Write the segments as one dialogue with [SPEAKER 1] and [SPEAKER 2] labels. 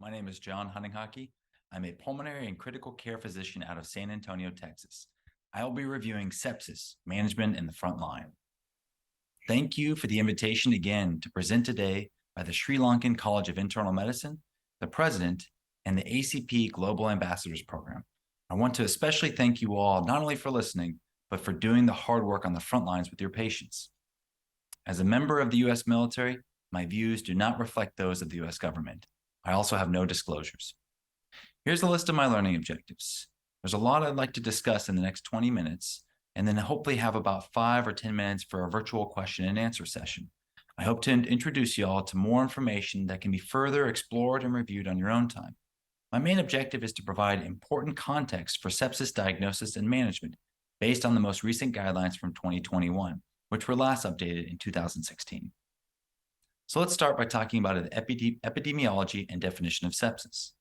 [SPEAKER 1] My name is John Hanninghake. I'm a pulmonary and critical care physician out of San Antonio, Texas. I will be reviewing sepsis, management in the front line. Thank you for the invitation again to present today by the Sri Lankan College of Internal Medicine, the President, and the ACP Global Ambassadors Program. I want to especially thank you all not only for listening, but for doing the hard work on the front lines with your patients. As a member of the U.S. military, my views do not reflect those of the U.S. government. I also have no disclosures. Here's a list of my learning objectives. There's a lot I'd like to discuss in the next 20 minutes, and then hopefully have about 5 or 10 minutes for a virtual question and answer session. I hope to introduce you all to more information that can be further explored and reviewed on your own time. My main objective is to provide important context for sepsis diagnosis and management based on the most recent guidelines from 2021, which were last updated in 2016. So let's start by talking about the epidemiology and definition of sepsis.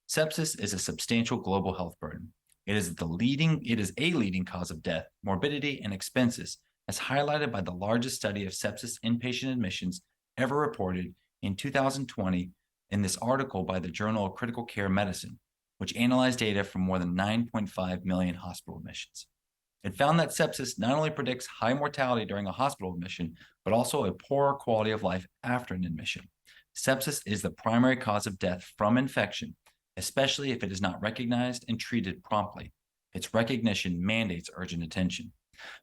[SPEAKER 1] Sepsis is a substantial global health burden. It is a leading cause of death, morbidity, and expenses, as highlighted by the largest study of sepsis inpatient admissions ever reported in 2020 in this article by the Journal of Critical Care Medicine, which analyzed data from more than 9.5 million hospital admissions. It found that sepsis not only predicts high mortality during a hospital admission, but also a poorer quality of life after an admission. Sepsis is the primary cause of death from infection, especially if it is not recognized and treated promptly. Its recognition mandates urgent attention.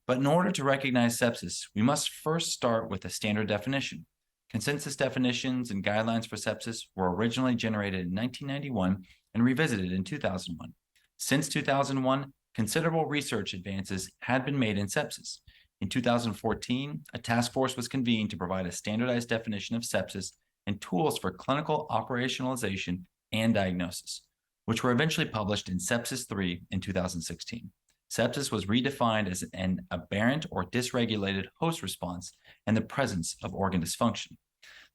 [SPEAKER 1] But in order to recognize sepsis, we must first start with a standard definition. Consensus definitions and guidelines for sepsis were originally generated in 1991 and revisited in 2001. Since 2001, considerable research advances had been made in sepsis. In 2014, a task force was convened to provide a standardized definition of sepsis and tools for clinical operationalization and diagnosis, which were eventually published in Sepsis 3 in 2016. Sepsis was redefined as an aberrant or dysregulated host response and the presence of organ dysfunction.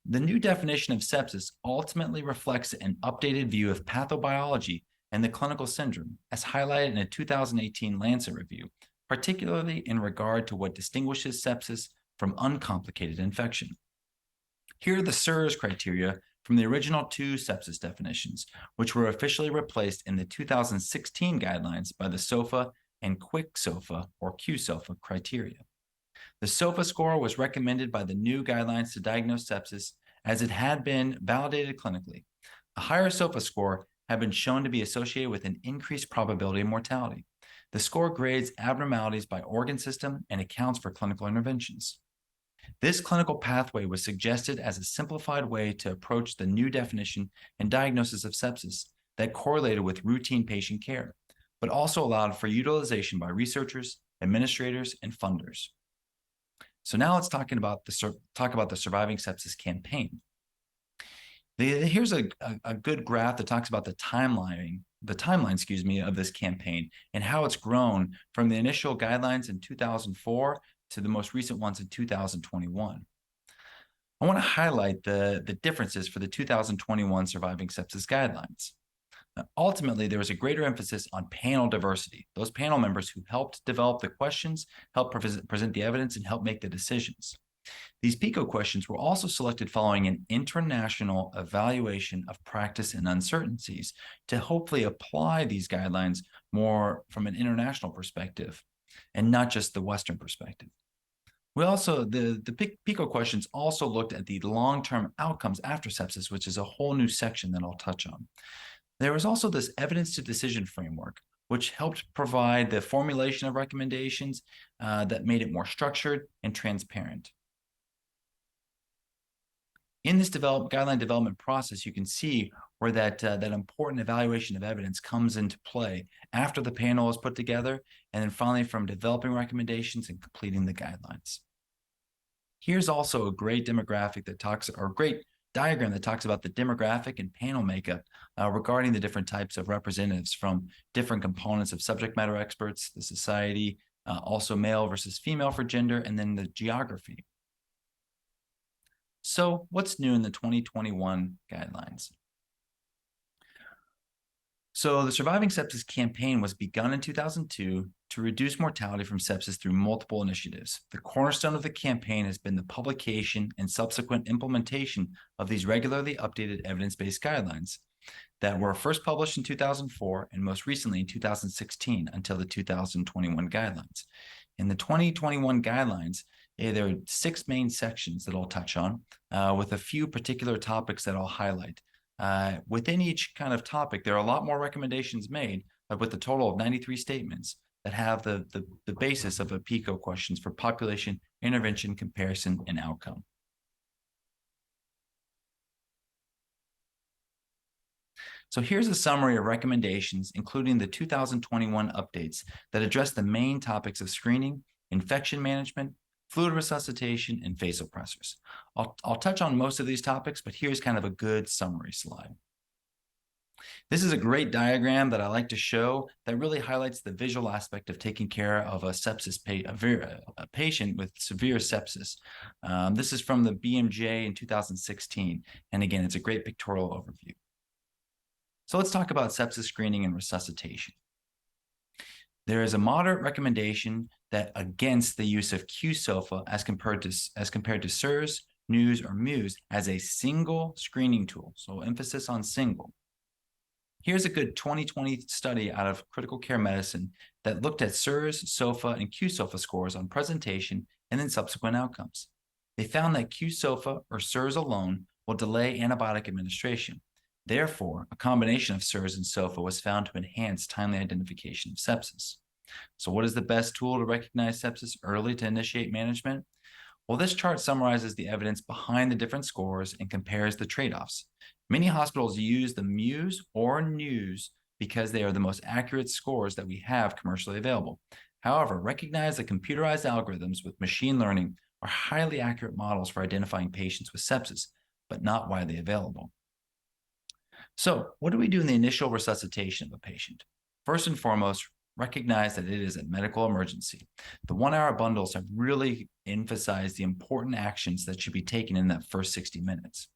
[SPEAKER 1] The new definition of sepsis ultimately reflects an updated view of pathobiology and the clinical syndrome, as highlighted in a 2018 Lancet review, particularly in regard to what distinguishes sepsis from uncomplicated infection. Here are the SIRS criteria from the original 2 sepsis definitions, which were officially replaced in the 2016 guidelines by the SOFA and Quick SOFA or QSOFA criteria. The SOFA score was recommended by the new guidelines to diagnose sepsis as it had been validated clinically. A higher SOFA score have been shown to be associated with an increased probability of mortality. The score grades abnormalities by organ system and accounts for clinical interventions. This clinical pathway was suggested as a simplified way to approach the new definition and diagnosis of sepsis that correlated with routine patient care, but also allowed for utilization by researchers, administrators, and funders. So now let's talk about the Surviving Sepsis campaign. Here's a good graph that talks about the timeline, of this campaign and how it's grown from the initial guidelines in 2004 to the most recent ones in 2021. I want to highlight the differences for the 2021 Surviving Sepsis guidelines. Ultimately, there was a greater emphasis on panel diversity. Those panel members who helped develop the questions, helped present the evidence, and helped make the decisions. These PICO questions were also selected following an international evaluation of practice and uncertainties to hopefully apply these guidelines more from an international perspective and not just the Western perspective. We also, the PICO questions also looked at the long-term outcomes after sepsis, which is a whole new section that I'll touch on. There was also this evidence to decision framework, which helped provide the formulation of recommendations that made it more structured and transparent. In this guideline development process, you can see where that important evaluation of evidence comes into play after the panel is put together, and then finally from developing recommendations and completing the guidelines. Here's also a great demographic great diagram that talks about the demographic and panel makeup regarding the different types of representatives from different components of subject matter experts, the society, also male versus female for gender, and then the geography. So what's new in the 2021 guidelines? So the Surviving Sepsis campaign was begun in 2002 to reduce mortality from sepsis through multiple initiatives. The cornerstone of the campaign has been the publication and subsequent implementation of these regularly updated evidence-based guidelines. that were first published in 2004 and most recently in 2016 until the 2021 guidelines. In the 2021 guidelines, there are 6 main sections that I'll touch on with a few particular topics that I'll highlight. Within each kind of topic, there are a lot more recommendations made, but with a total of 93 statements that have the basis of a PICO questions for population, intervention, comparison, and outcome. So here's a summary of recommendations, including the 2021 updates that address the main topics of screening, infection management, fluid resuscitation, and vasopressors. I'll touch on most of these topics, but here's kind of a good summary slide. This is a great diagram that I like to show that really highlights the visual aspect of taking care of a sepsis a patient with severe sepsis. This is from the BMJ in 2016. And again, it's a great pictorial overview. So let's talk about sepsis screening and resuscitation. There is a moderate recommendation that against the use of Q-SOFA as compared to SIRS, NEWS, or MUSE as a single screening tool. So emphasis on single. Here's a good 2020 study out of critical care medicine that looked at SIRS, SOFA, and Q-SOFA scores on presentation and then subsequent outcomes. They found that Q-SOFA or SIRS alone will delay antibiotic administration. Therefore, a combination of SIRS and SOFA was found to enhance timely identification of sepsis. So what is the best tool to recognize sepsis early to initiate management? Well, this chart summarizes the evidence behind the different scores and compares the trade-offs. Many hospitals use the MUSE or NEWS because they are the most accurate scores that we have commercially available. However, recognize that computerized algorithms with machine learning are highly accurate models for identifying patients with sepsis, but not widely available. So what do we do in the initial resuscitation of a patient? First and foremost, recognize that it is a medical emergency. The 1-hour bundles have really emphasized the important actions that should be taken in that first 60 minutes.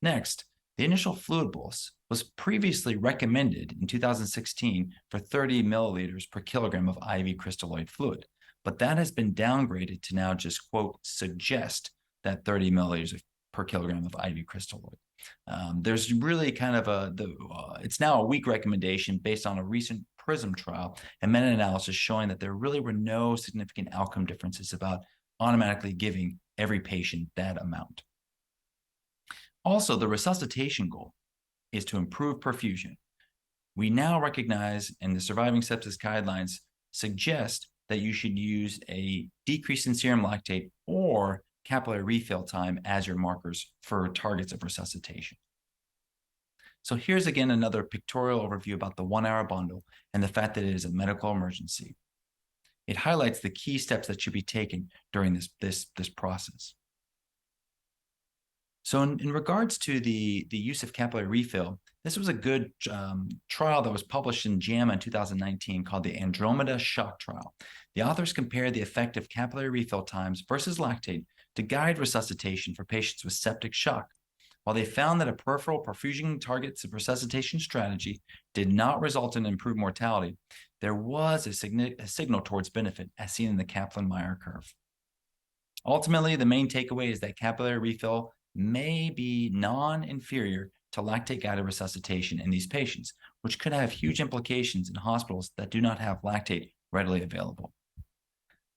[SPEAKER 1] Next, the initial fluid bolus was previously recommended in 2016 for 30 milliliters per kilogram of IV crystalloid fluid, but that has been downgraded to now just, quote, suggest that 30 milliliters per kilogram of IV crystalloid. There's really kind of it's now a weak recommendation based on a recent PRISM trial and meta-analysis showing that there really were no significant outcome differences about automatically giving every patient that amount. Also, the resuscitation goal is to improve perfusion. We now recognize, and the surviving sepsis guidelines suggest that you should use a decrease in serum lactate or capillary refill time as your markers for targets of resuscitation. So here's again another pictorial overview about the 1-hour bundle and the fact that it is a medical emergency. It highlights the key steps that should be taken during this process. So in regards to the use of capillary refill, this was a good trial that was published in JAMA in 2019 called the Andromeda Shock Trial. The authors compared the effect of capillary refill times versus lactate to guide resuscitation for patients with septic shock. While they found that a peripheral perfusion targets resuscitation strategy did not result in improved mortality, there was a signal towards benefit as seen in the Kaplan-Meier curve. Ultimately, the main takeaway is that capillary refill may be non-inferior to lactate-guided resuscitation in these patients, which could have huge implications in hospitals that do not have lactate readily available.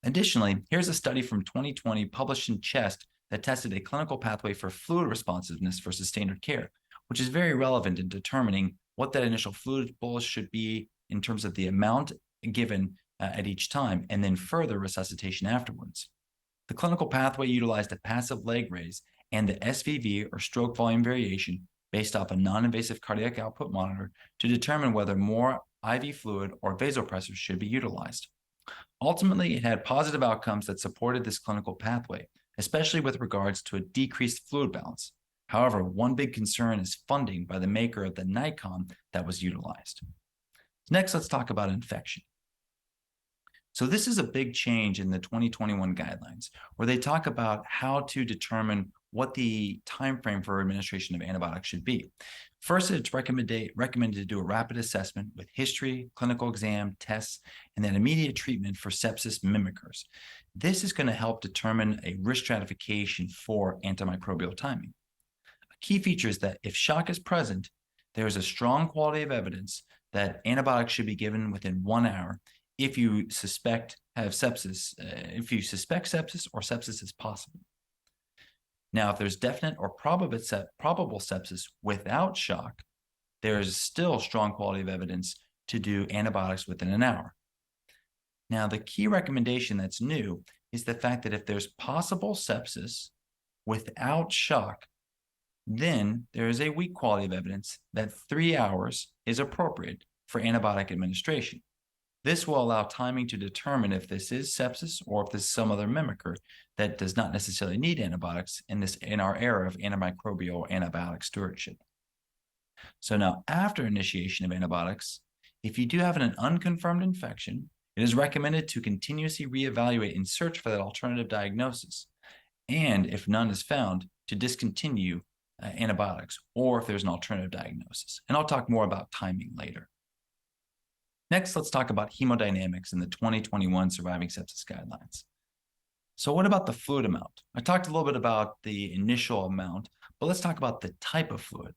[SPEAKER 1] Additionally, here's a study from 2020 published in Chest that tested a clinical pathway for fluid responsiveness versus standard care, which is very relevant in determining what that initial fluid bolus should be in terms of the amount given at each time, and then further resuscitation afterwards. The clinical pathway utilized a passive leg raise and the SVV, or stroke volume variation, based off a non-invasive cardiac output monitor to determine whether more IV fluid or vasopressors should be utilized. Ultimately, it had positive outcomes that supported this clinical pathway, especially with regards to a decreased fluid balance. However, one big concern is funding by the maker of the Nikon that was utilized. Next, let's talk about infection. So this is a big change in the 2021 guidelines, where they talk about how to determine what the time frame for administration of antibiotics should be. First, it's recommended to do a rapid assessment with history, clinical exam, tests, and then immediate treatment for sepsis mimickers. This is going to help determine a risk stratification for antimicrobial timing. A key feature is that if shock is present, there is a strong quality of evidence that antibiotics should be given within 1 hour if you suspect sepsis or sepsis is possible. Now, if there's definite or probable sepsis without shock, there is still strong quality of evidence to do antibiotics within an hour. Now, the key recommendation that's new is the fact that if there's possible sepsis without shock, then there is a weak quality of evidence that 3 hours is appropriate for antibiotic administration. This will allow timing to determine if this is sepsis or if this is some other mimicker that does not necessarily need antibiotics in our era of antimicrobial antibiotic stewardship. So now, after initiation of antibiotics, if you do have an unconfirmed infection, it is recommended to continuously reevaluate and search for that alternative diagnosis. And if none is found, to discontinue antibiotics, or if there's an alternative diagnosis. And I'll talk more about timing later. Next, let's talk about hemodynamics in the 2021 Surviving Sepsis Guidelines. So what about the fluid amount? I talked a little bit about the initial amount, but let's talk about the type of fluid.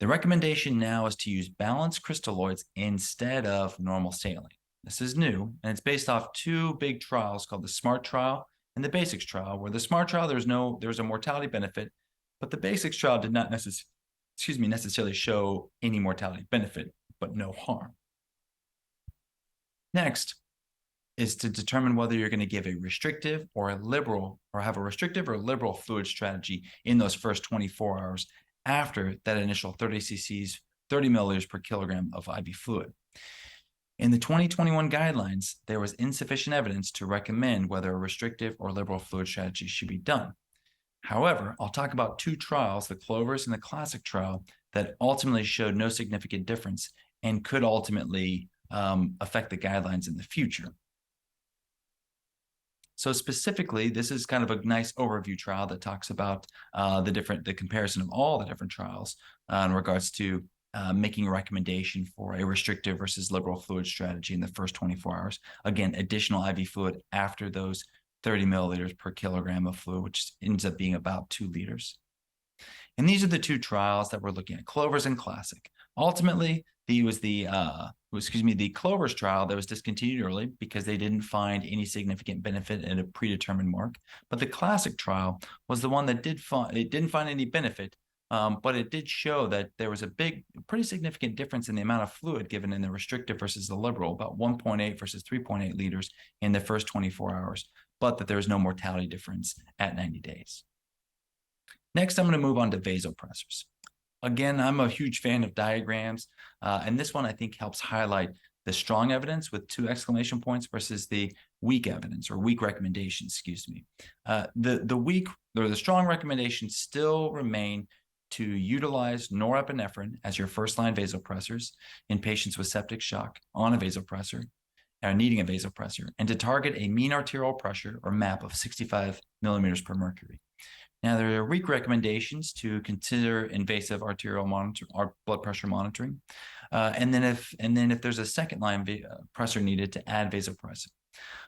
[SPEAKER 1] The recommendation now is to use balanced crystalloids instead of normal saline. This is new, and it's based off 2 big trials called the SMART trial and the BASICS trial, where the SMART trial, there was a mortality benefit, but the BASICS trial did not necessarily show any mortality benefit, but no harm. Next is to determine whether you're going to give a restrictive or a liberal, or have a restrictive or liberal fluid strategy in those first 24 hours after that initial 30 cc's, 30 milliliters per kilogram of IV fluid. In the 2021 guidelines, there was insufficient evidence to recommend whether a restrictive or liberal fluid strategy should be done. However, I'll talk about 2 trials, the Clovers and the Classic trial, that ultimately showed no significant difference and could ultimately affect the guidelines in the future. So specifically, this is kind of a nice overview trial that talks about the comparison of all the different trials in regards to making a recommendation for a restrictive versus liberal fluid strategy in the first 24 hours. Again, additional IV fluid after those 30 milliliters per kilogram of fluid, which ends up being about 2 liters. And these are the 2 trials that we're looking at, Clovers and Classic. Ultimately, the Clovers trial that was discontinued early because they didn't find any significant benefit at a predetermined mark. But the Classic trial was the one that didn't find any benefit, but it did show that there was a pretty significant difference in the amount of fluid given in the restrictive versus the liberal, about 1.8 versus 3.8 liters in the first 24 hours, but that there was no mortality difference at 90 days. Next, I'm going to move on to vasopressors. Again, I'm a huge fan of diagrams, and this one I think helps highlight the strong evidence with 2 exclamation points versus the weak evidence, or weak recommendations, excuse me. The strong recommendations still remain to utilize norepinephrine as your first-line vasopressors in patients with septic shock on a vasopressor, or needing a vasopressor, and to target a mean arterial pressure, or MAP, of 65 millimeters per mercury. Now, there are weak recommendations to consider invasive arterial blood pressure monitoring, and then if there's a second-line pressor needed, to add vasopressin.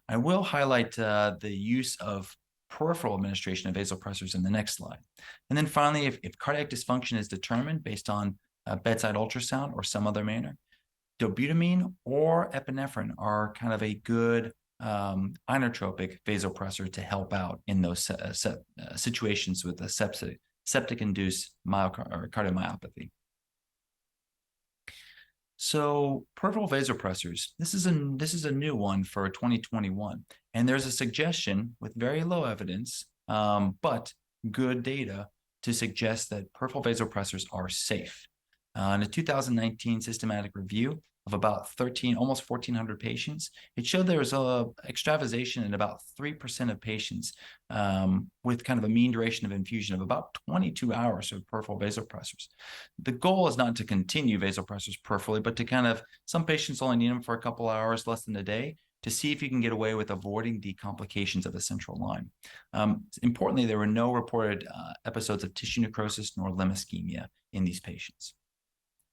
[SPEAKER 1] I will highlight the use of peripheral administration of vasopressors in the next slide. And then finally, if cardiac dysfunction is determined based on bedside ultrasound or some other manner, dobutamine or epinephrine are kind of a good inotropic vasopressor to help out in those situations with a septic-induced cardiomyopathy. So peripheral vasopressors, this is a new one for 2021, and there's a suggestion with very low evidence, but good data to suggest that peripheral vasopressors are safe. In a 2019 systematic review of about almost 1,400 patients, it showed there was a extravasation in about 3% of patients with kind of a mean duration of infusion of about 22 hours of peripheral vasopressors. The goal is not to continue vasopressors peripherally, but to some patients only need them for a couple hours, less than a day, to see if you can get away with avoiding the complications of the central line. Importantly, there were no reported episodes of tissue necrosis nor limb ischemia in these patients.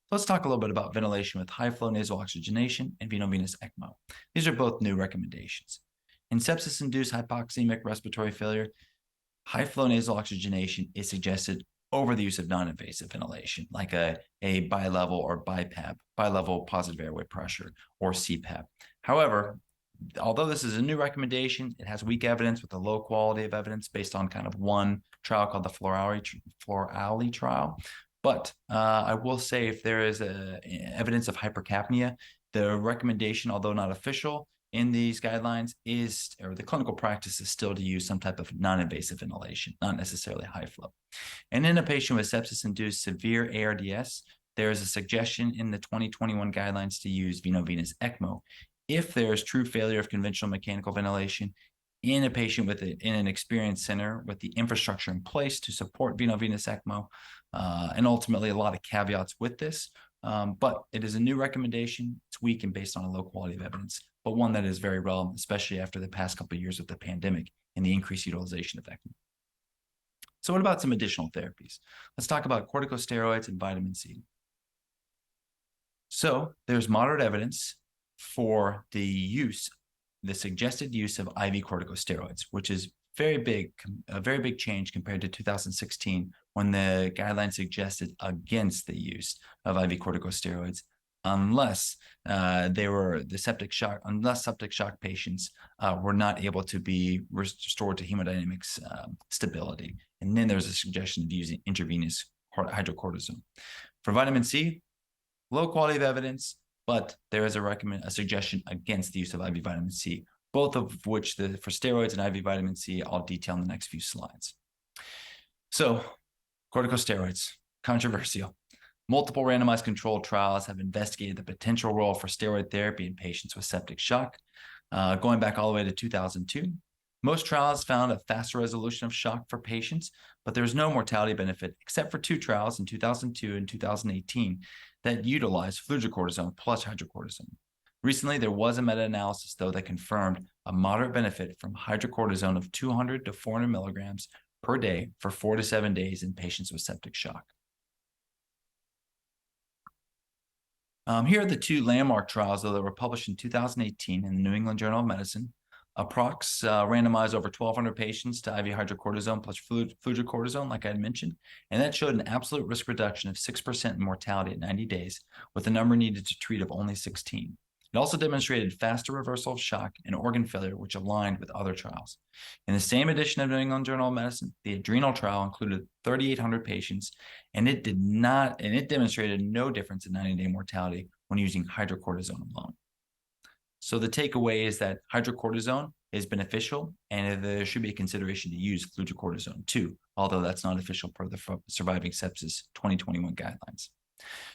[SPEAKER 1] Let's talk a little bit about ventilation with high-flow nasal oxygenation and venovenous ECMO. These are both new recommendations. In sepsis-induced hypoxemic respiratory failure, high-flow nasal oxygenation is suggested over the use of non-invasive ventilation, like a bilevel or BiPAP, bilevel positive airway pressure, or CPAP. However, although this is a new recommendation, it has weak evidence with a low quality of evidence based on kind of one trial called the Florali trial. But I will say, if there is evidence of hypercapnia, the recommendation, although not official in these guidelines, or the clinical practice is still to use some type of non-invasive ventilation, not necessarily high flow. And in a patient with sepsis-induced severe ARDS, there is a suggestion in the 2021 guidelines to use veno-venous ECMO if there is true failure of conventional mechanical ventilation in a patient in an experienced center with the infrastructure in place to support veno-venous ECMO, and ultimately a lot of caveats with this. But it is a new recommendation. It's weak and based on a low quality of evidence, but one that is very relevant, especially after the past couple of years of the pandemic and the increased utilization of ECMO. So what about some additional therapies? Let's talk about corticosteroids and vitamin C. So there's moderate evidence for the suggested use of IV corticosteroids, which is a very big change compared to 2016, when the guidelines suggested against the use of IV corticosteroids unless septic shock patients were not able to be restored to hemodynamics stability. And then there's a suggestion of using intravenous hydrocortisone. For vitamin C, low quality of evidence, but there is a suggestion against the use of IV vitamin C, both of which, for steroids and IV vitamin C, I'll detail in the next few slides. So, corticosteroids, controversial. Multiple randomized controlled trials have investigated the potential role for steroid therapy in patients with septic shock, going back all the way to 2002. Most trials found a faster resolution of shock for patients, but there's no mortality benefit except for two trials in 2002 and 2018 that utilized fludrocortisone plus hydrocortisone. Recently, there was a meta-analysis, though, that confirmed a moderate benefit from hydrocortisone of 200 to 400 milligrams per day for 4 to 7 days in patients with septic shock. Here are the two landmark trials, though, that were published in 2018 in the New England Journal of Medicine. APROX randomized over 1,200 patients to IV hydrocortisone plus fludrocortisone, like I had mentioned, and that showed an absolute risk reduction of 6% in mortality at 90 days, with the number needed to treat of only 16. It also demonstrated faster reversal of shock and organ failure, which aligned with other trials. In the same edition of New England Journal of Medicine, the adrenal trial included 3,800 patients, and it demonstrated no difference in 90-day mortality when using hydrocortisone alone. So the takeaway is that hydrocortisone is beneficial, and there should be a consideration to use fludrocortisone too, although that's not official per the Surviving Sepsis 2021 guidelines.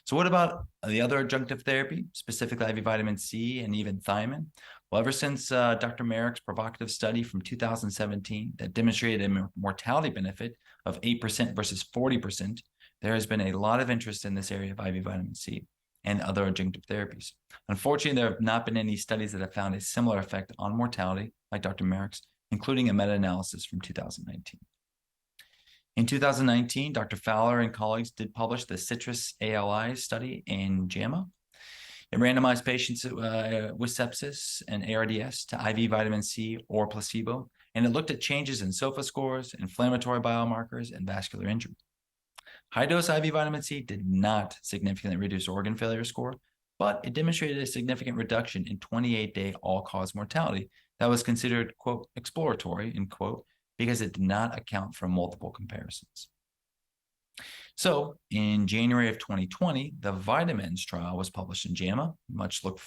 [SPEAKER 1] So what about the other adjunctive therapy, specifically IV vitamin C and even thiamine? Well, ever since Dr. Merrick's provocative study from 2017 that demonstrated a mortality benefit of 8% versus 40%, there has been a lot of interest in this area of IV vitamin C and other adjunctive therapies. Unfortunately, there have not been any studies that have found a similar effect on mortality like Dr. Merrick's, including a meta-analysis from 2019. In 2019, Dr. Fowler and colleagues did publish the Citrus ALI study in JAMA. It randomized patients with sepsis and ARDS to IV vitamin C or placebo, and it looked at changes in SOFA scores, inflammatory biomarkers, and vascular injury. High-dose IV vitamin C did not significantly reduce organ failure score, but it demonstrated a significant reduction in 28-day all-cause mortality that was considered, quote, exploratory, end quote, because it did not account for multiple comparisons. So in January of 2020, the Vitamins trial was published in JAMA, much looked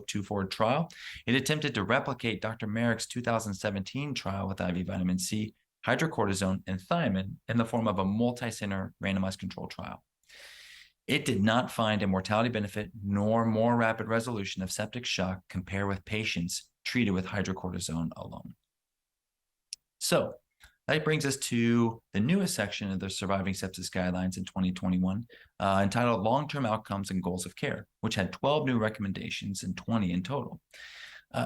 [SPEAKER 1] to forward trial. It attempted to replicate Dr. Merrick's 2017 trial with IV vitamin C, hydrocortisone, and thiamine in the form of a multi-center randomized controlled trial. It did not find a mortality benefit nor more rapid resolution of septic shock compared with patients treated with hydrocortisone alone. So that brings us to the newest section of the Surviving Sepsis Guidelines in 2021, entitled Long-Term Outcomes and Goals of Care, which had 12 new recommendations and 20 in total.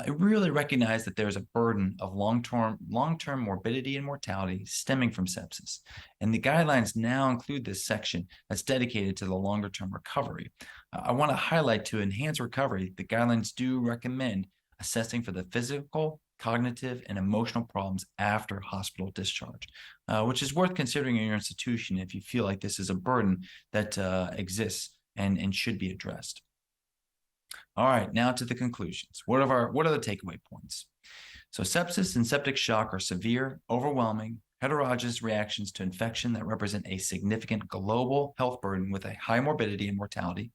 [SPEAKER 1] It really recognized that there's a burden of long-term morbidity and mortality stemming from sepsis. And the guidelines now include this section that's dedicated to the longer-term recovery. I want to highlight, to enhance recovery, the guidelines do recommend assessing for the physical, cognitive, and emotional problems after hospital discharge, which is worth considering in your institution if you feel like this is a burden that exists and should be addressed. All right, now to the conclusions. What are the takeaway points? So sepsis and septic shock are severe, overwhelming, heterogeneous reactions to infection that represent a significant global health burden with a high morbidity and mortality.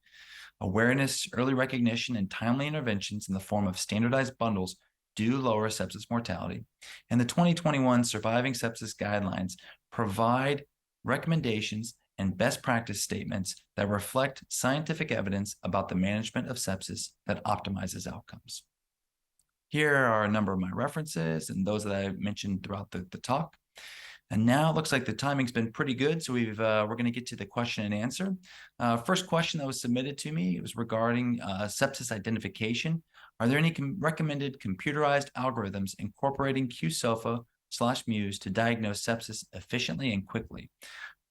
[SPEAKER 1] Awareness, early recognition, and timely interventions in the form of standardized bundles do lower sepsis mortality. And the 2021 Surviving Sepsis Guidelines provide recommendations and best practice statements that reflect scientific evidence about the management of sepsis that optimizes outcomes. Here are a number of my references and those that I mentioned throughout the talk. And now it looks like the timing's been pretty good, so we're going to get to the question and answer. First question that was submitted to me was regarding sepsis identification. Are there any recommended computerized algorithms incorporating QSOFA/Muse to diagnose sepsis efficiently and quickly?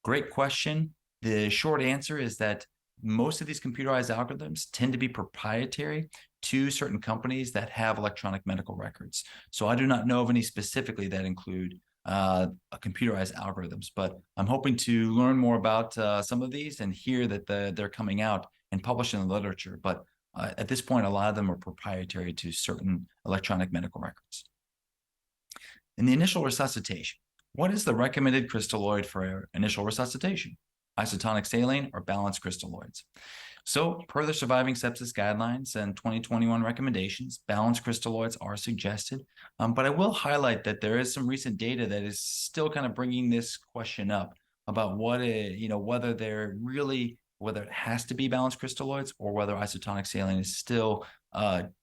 [SPEAKER 1] Great question. The short answer is that most of these computerized algorithms tend to be proprietary to certain companies that have electronic medical records. So I do not know of any specifically that include computerized algorithms, but I'm hoping to learn more about some of these and hear that they're coming out and published in the literature. But at this point, a lot of them are proprietary to certain electronic medical records. In the initial resuscitation, what is the recommended crystalloid for initial resuscitation? Isotonic saline or balanced crystalloids? So per the Surviving Sepsis Guidelines and 2021 recommendations, balanced crystalloids are suggested. But I will highlight that there is some recent data that is still kind of bringing this question up about whether it has to be balanced crystalloids or whether isotonic saline is still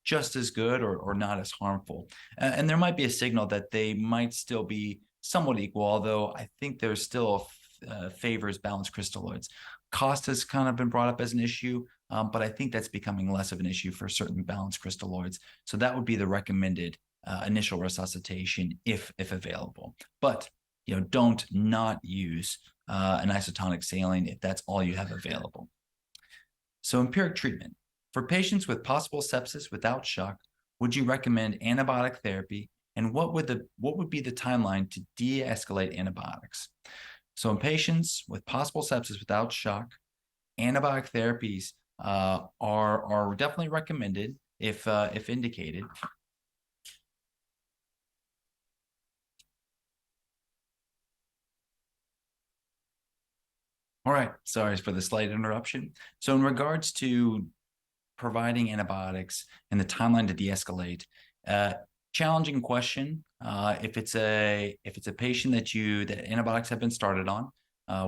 [SPEAKER 1] just as good or not as harmful. And there might be a signal that they might still be somewhat equal, although I think there's still favors balanced crystalloids. Cost has kind of been brought up as an issue, but I think that's becoming less of an issue for certain balanced crystalloids. So that would be the recommended initial resuscitation if available. But don't not use an isotonic saline if that's all you have available. So empiric treatment. For patients with possible sepsis without shock, would you recommend antibiotic therapy? And what would be the timeline to de-escalate antibiotics? So in patients with possible sepsis without shock, antibiotic therapies are definitely recommended if indicated. All right, sorry for the slight interruption. So in regards to providing antibiotics and the timeline to de-escalate, challenging question. If it's a patient that antibiotics have been started on,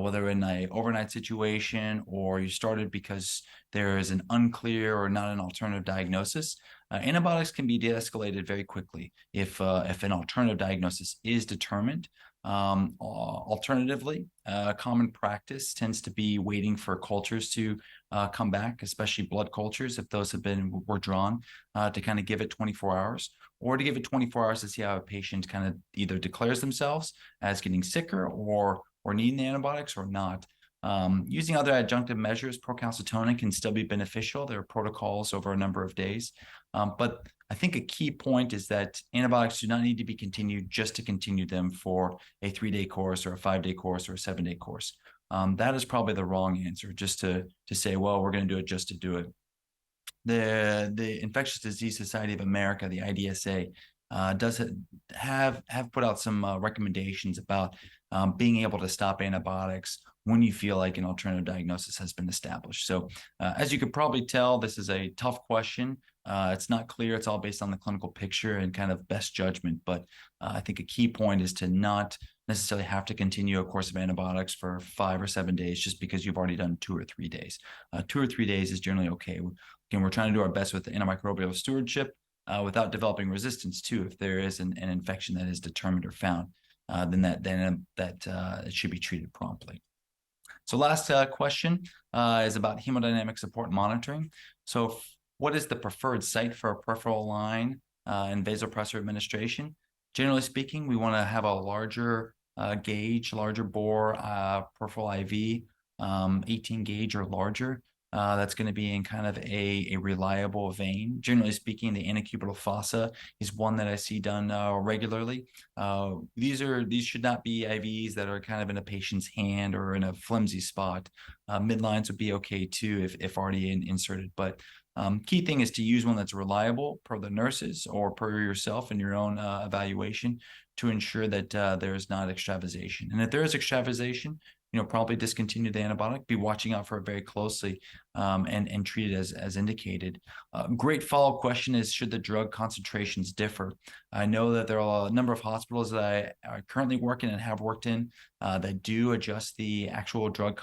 [SPEAKER 1] whether in an overnight situation or you started because there is an unclear or not an alternative diagnosis, antibiotics can be de-escalated very quickly if an alternative diagnosis is determined. Alternatively, common practice tends to be waiting for cultures to come back, especially blood cultures, if those were drawn, to kind of give it 24 hours, or to give it 24 hours to see how a patient kind of either declares themselves as getting sicker or needing the antibiotics or not. Using other adjunctive measures, procalcitonin can still be beneficial. There are protocols over a number of days. But I think a key point is that antibiotics do not need to be continued just to continue them for a 3-day course or a 5-day course or a 7-day course. That is probably the wrong answer, just to say, well, we're going to do it just to do it. The Infectious Disease Society of America, the IDSA, does have put out some recommendations about being able to stop antibiotics when you feel like an alternative diagnosis has been established. So as you could probably tell, this is a tough question. It's not clear. It's all based on the clinical picture and kind of best judgment. But I think a key point is to not necessarily have to continue a course of antibiotics for 5 or 7 days just because you've already done 2 or 3 days. 2 or 3 days is generally okay. Again, we're trying to do our best with the antimicrobial stewardship without developing resistance too. If there is an infection that is determined or found, then it should be treated promptly. So last question is about hemodynamic support monitoring. So what is the preferred site for a peripheral line and vasopressor administration? Generally speaking, we want to have a larger gauge, larger bore peripheral IV, 18 gauge or larger. that's going to be in kind of a reliable vein. Generally speaking, the antecubital fossa is one that I see done regularly. These should not be IVs that are kind of in a patient's hand or in a flimsy spot. Midlines would be okay too if already inserted, but key thing is to use one that's reliable per the nurses or per yourself in your own evaluation to ensure that there is not extravasation. And if there is extravasation, probably discontinue the antibiotic, be watching out for it very closely, and treat it as indicated. Great follow-up question is, should the drug concentrations differ? I know that there are a number of hospitals that I currently work in and have worked in that do adjust the actual drug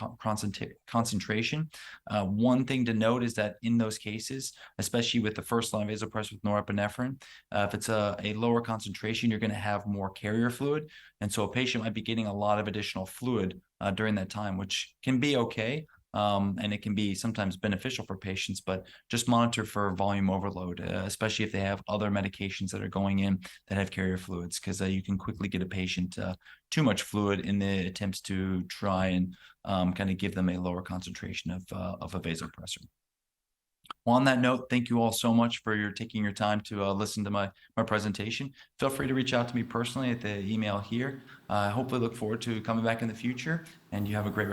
[SPEAKER 1] concentration. One thing to note is that in those cases, especially with the first-line vasopressor with norepinephrine, if it's a lower concentration, you're going to have more carrier fluid. And so a patient might be getting a lot of additional fluid during that time, which can be okay. And it can be sometimes beneficial for patients, but just monitor for volume overload, especially if they have other medications that are going in that have carrier fluids, because you can quickly get a patient too much fluid in the attempts to try and kind of give them a lower concentration of a vasopressor. Well, on that note, thank you all so much for taking your time to listen to my presentation. Feel free to reach out to me personally at the email here. I hopefully look forward to coming back in the future, and you have a great rest